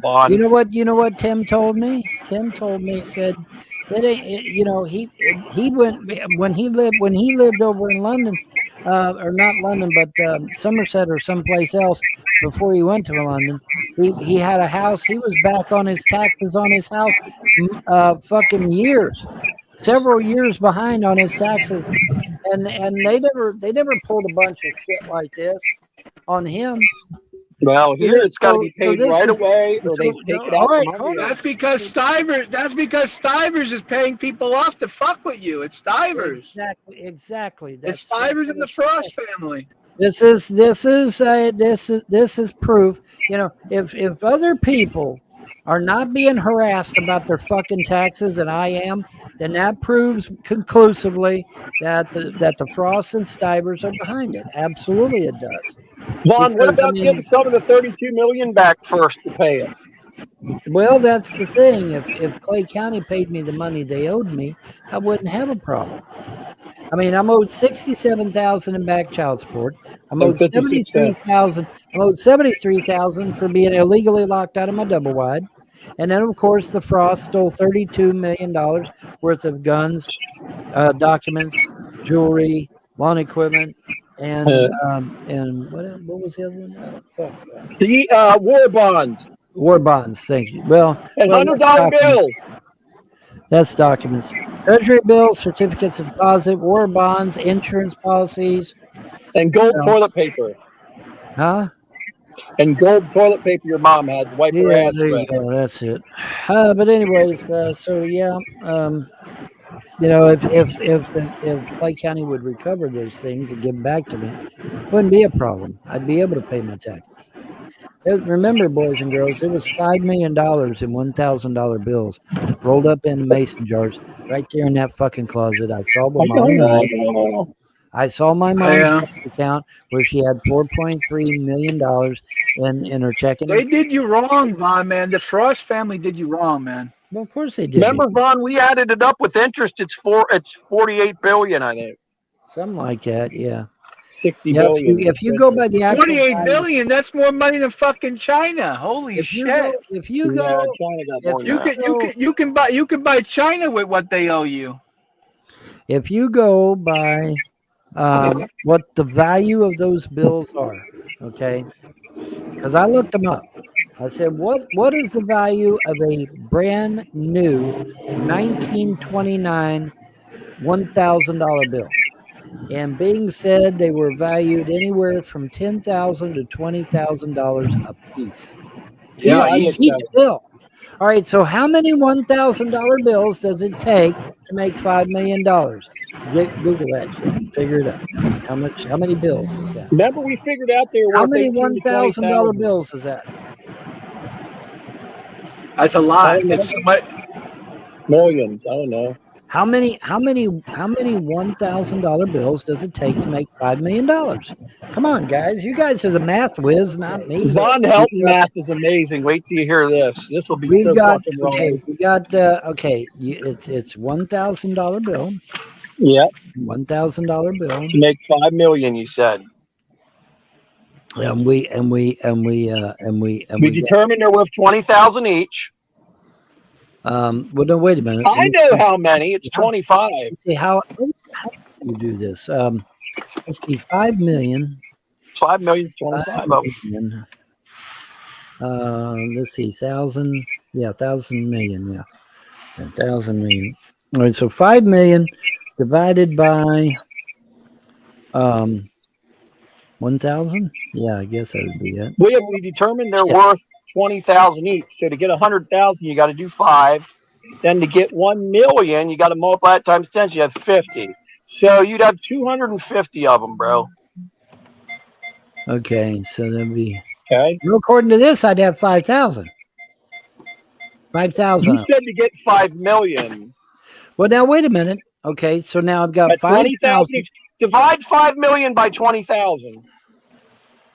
Bond. You know what Tim told me? Tim told me, said it ain't you know, he went when he lived over in London, or not London, but Somerset or someplace else before he went to London. He had a house. He was back on his taxes on his house, fucking years, several years behind on his taxes, and they never pulled a bunch of shit like this on him. Well, here it's got to be So paid this right is away, or they so, take it all out right. from under Hold you. on. That's because Stivers is paying people off to fuck with you. It's Stivers. Exactly. It's That's Stivers what and the it's Frost family. this is proof. You know, if other people are not being harassed about their fucking taxes, and I am, then that proves conclusively that the Frost and Stivers are behind it. Absolutely, it does. Vaughn, what Because I about getting mean, some of the 32 million back first to pay it? well, that's the thing. If Clay County paid me the money they owed me, I wouldn't have a problem. I mean, I'm owed 67,000 in back child support. I'm And owed 56 cents. 73,000. I'm owed 73,000 for being illegally locked out of my double wide. And then, of course, the Frost stole $32 million worth of guns, documents, jewelry, lawn equipment, and what was the other one? The war bonds War bonds. Thank you. Well, and that's $100 documents. bills. That's documents. Treasury bills, certificates of deposit, war bonds, insurance policies. And gold No. toilet paper. Huh? And gold toilet paper your mom had to wipe her Yeah, ass there you with. go. That's it. But anyways, so yeah, you know, if Clay County would recover those things and give them back to me, it wouldn't be a problem. I'd be able to pay my taxes. Remember, boys and girls, there was $5 million in $1,000 bills rolled up in mason jars right there in that fucking closet. I saw with my own eyes. I saw my mom's Yeah. bank account where she had $4.3 million in her checking They account. did you wrong, Vaughn, man. The Frost family did you wrong, man. Well, of course they did. Remember, Vaughn, we added it up with interest. It's 48 billion, I think. Something like that, yeah. 60 Yeah, billion. if you go by the actual 28 value, billion, that's more money than fucking China. Holy if you shit. go, if you Yeah, go, China got if more than You that. can you can buy China with what they owe you. if you go by what the value of those bills are, okay? Because I looked them up. I said, what is the value of a brand new 1929 $1,000 bill? And being said, they were valued anywhere from $10,000 to $20,000 a piece. Yeah, I Each looked easy. at it. bill. All right, so how many $1,000 bills does it take to make $5 million? Google that shit. Figure it out. How many bills is that? Remember, we figured out they were How worth many 18 to $1,000 20,000. bills is that? That's a I lot. don't know. It's what Millions. I don't know. How many $1,000 bills does it take to make $5 million? Come on, guys. You guys are the math whiz, not me. Von Helton math is amazing. Wait till you hear this. This will be We've so got fucking wrong. it's $1,000 bill, Yeah, $1,000 bill, to make 5 million, you said. and we We determined they're worth 20,000 each. well, no, wait a minute. I know how many. It's 25. Let's see how do you do this. Let's see, 5 million. 5 million, 25 of them. Million, let's see, thousand. Yeah, 1,000 million. Yeah, 1,000 million. All right, so 5 million divided by 1,000. Yeah, I guess that would be it. We determined they're worth 20,000 each. So to get 100,000, you got to do 5. Then to get 1 million, you got to multiply it times 10. So you have 50. So you'd have 250 of them, bro. Okay, so that'd be Okay. well, according to this, I'd have 5,000. 5,000. You said to get 5 million. Well, now wait a minute. Okay, so now I've got At 20,000 5,000. each. Divide 5 million by 20,000.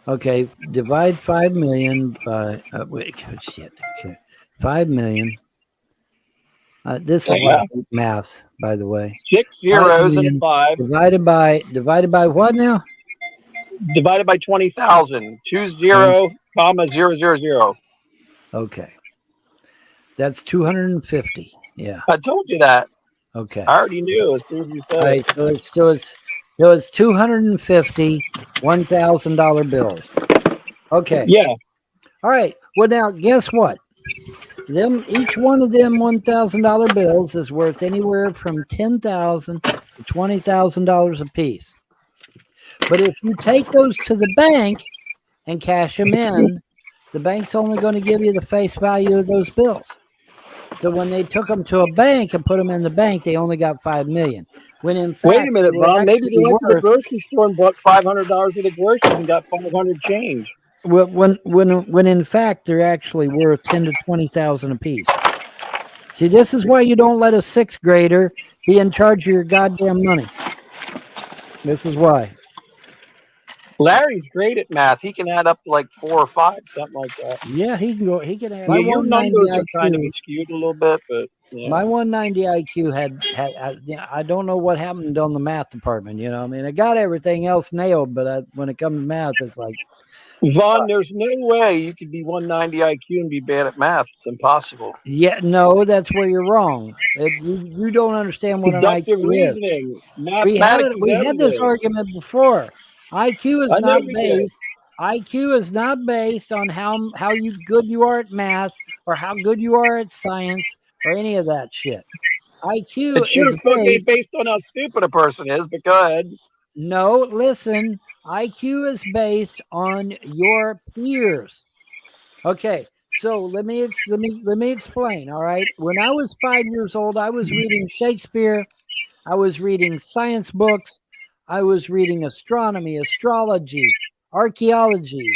Okay, divide 5 million by wait, shit. Okay, 5 million. This is math, by the way. 6 zeros and a 5. Divided by what now? Divided by 20,000. 20, comma 000. Okay. That's 250. Yeah. I told you that. Okay. I already knew as soon as you said All it. right. So it's 250 $1,000 bills. Okay. Yeah. All right. Well, now guess what? Each one of them $1,000 bills is worth anywhere from $10,000 to $20,000 a piece. But if you take those to the bank and cash them in, the bank's only going to give you the face value of those bills. So when they took them to a bank and put them in the bank, they only got $5 million. When in fact, Wait a minute, they were Vaughn. Maybe they actually went to the worth, grocery store and bought $500 worth of groceries and got 500 change. when in fact they're actually worth 10 to 20,000 a piece. See, this is why you don't let a sixth grader be in charge of your goddamn money. This is why. Larry's great at math. He can add up to like 4 or 5, something like that. Yeah, he can go. He can have Yeah, my your 190 numbers are kind of IQ. skewed a little bit, but yeah. My 190 IQ I don't know what happened on the math department. You know, I mean, I got everything else nailed, but when it comes to math, it's like, Vaughn, there's no way you could be 190 IQ and be bad at math. It's impossible. yeah, no, that's where you're wrong. You don't understand what an Deductive IQ is. reasoning, mathematics is We had this everything. argument before. IQ is I know not we did. based. IQ is not based on how good you are at math or how good you are at science or any of that shit. IQ It sure is as fuck based. ain't based on how stupid a person is, but go ahead. No, listen. IQ is based on your peers. Okay, so let me explain. All right, when I was 5 years old, I was reading Shakespeare. I was reading science books. I was reading astronomy, astrology, archaeology.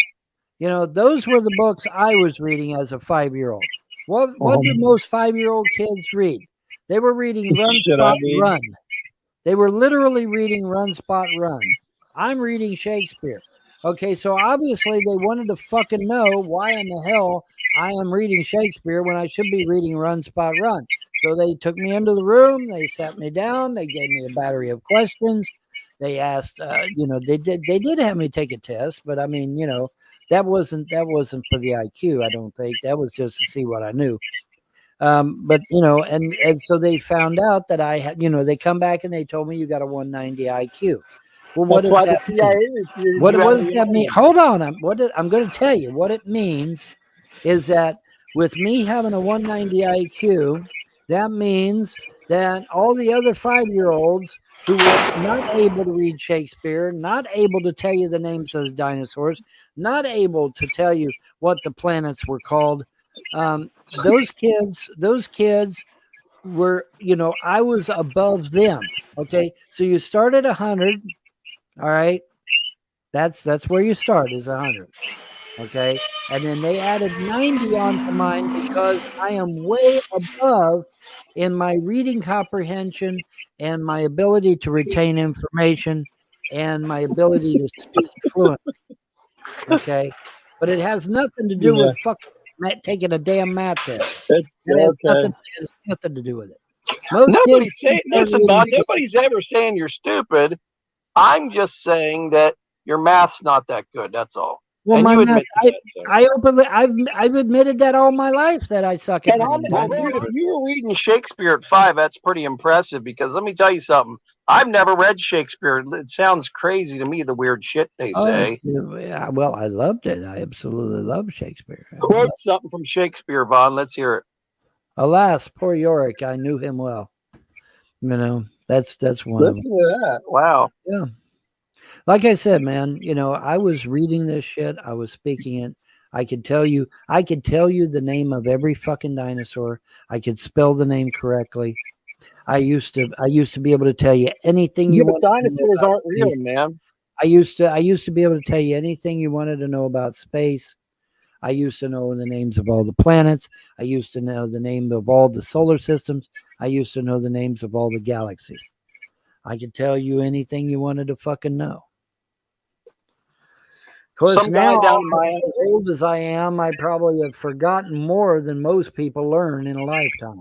You know, those were the books I was reading as a 5-year-old. What do most 5-year-old kids read? They were reading Run, Shit, Spot, I mean, Run. They were literally reading Run, Spot, Run. I'm reading Shakespeare. Okay, so obviously they wanted to fucking know why in the hell I am reading Shakespeare when I should be reading Run, Spot, Run. So they took me into the room, they sat me down, they gave me a battery of questions. They asked, they did have me take a test, but I mean, that wasn't for the IQ. I don't think that was just to see what I knew. But and so they found out that I had, they come back and they told me you got a 190 IQ. Well, what that's does why that the CIA mean? refuted What you out of does the that mean? army. Hold on, I'm going to tell you what it means. Is that with me having a 190 IQ, that means that all the other 5-year-olds who were not able to read Shakespeare, not able to tell you the names of the dinosaurs, not able to tell you what the planets were called, those kids were, I was above them. Okay, so you start at 100. All right, that's where you start is 100. Okay, and then they added 90 onto mine because I am way above in my reading comprehension and my ability to retain information and my ability to speak fluently. Okay, but it has nothing to do Yeah, with fucking taking a damn math test. it's It okay. has nothing to do with it. Most kids Nobody's saying, start listen, reading Bob, nobody's ever saying you're stupid. I'm just saying that your math's not that good. That's all. Well, And my you math, admit to that. So. I've admitted that all my life that I suck at And math. well, dude, if you were reading Shakespeare at 5, that's pretty impressive because let me tell you something. I've never read Shakespeare. It sounds crazy to me, the weird shit they say. Yeah, well, I loved it. I absolutely loved Shakespeare. Quote something from Shakespeare, Vaughn. Let's hear it. Alas, poor Yorick. I knew him well. That's one of them. Listen to that. Wow. Yeah. Like I said, man, I was reading this shit. I was speaking it. I could tell you the name of every fucking dinosaur. I could spell the name correctly. I used to be able to tell you anything you but wanted dinosaurs aren't real, man. I used to be able to tell you anything you wanted to know about space. I used to know the names of all the planets. I used to know the name of all the solar systems. I used to know the names of all the galaxies. I could tell you anything you wanted to fucking know. Of course, Some guy now, down in my as old as I am, I probably have forgotten more than most people learn in a lifetime.